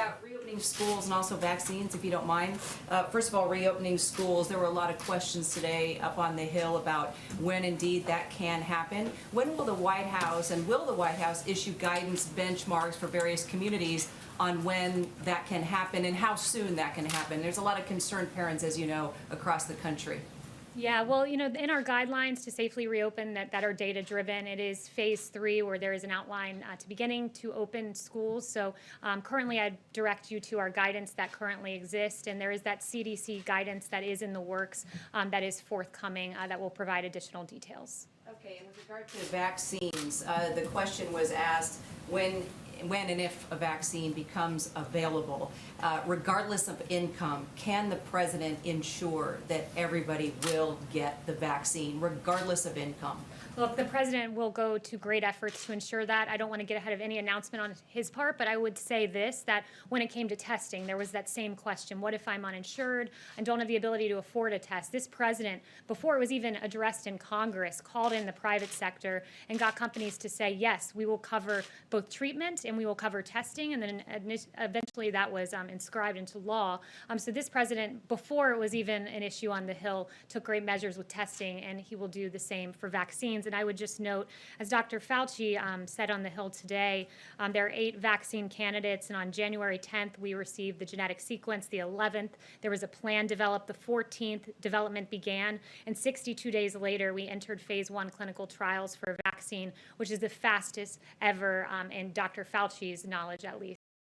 about reopening schools and also vaccines, if you don't mind. First of all, reopening schools, there were a lot of questions today up on the Hill about when indeed that can happen. When will the White House, and will the White House issue guidance benchmarks for various communities on when that can happen and how soon that can happen? There's a lot of concerned parents, as you know, across the country. Yeah, well, in our guidelines to safely reopen that are data-driven, it is phase 3 where there is an outline to beginning to open schools. So currently I'd direct you to our guidance that currently exists, and there is that CDC guidance that is in the works that is forthcoming that will provide additional details. Okay, and with regard to vaccines, the question was asked when and if a vaccine becomes available, regardless of income, can the president ensure that everybody will get the vaccine, regardless of income? Look, the president will go to great efforts to ensure that. I don't want to get ahead of any announcement on his part, but I would say this, that when it came to testing, there was that same question. What if I'm uninsured and don't have the ability to afford a test? This president, before it was even addressed in Congress, called in the private sector and got companies to say, yes, we will cover both treatment and we will cover testing, and then eventually that was inscribed into law. So this president, before it was even an issue on the Hill, took great measures with testing, and he will do the same for vaccines. And I would just note, as Dr. Fauci said on the Hill today, there are 8 vaccine candidates, and on January 10th, we received the genetic sequence. The 11th, there was a plan developed. The 14th, development began, and 62 days later, we entered phase 1 clinical trials for a vaccine, which is the fastest ever in Dr. Fauci's knowledge, at least.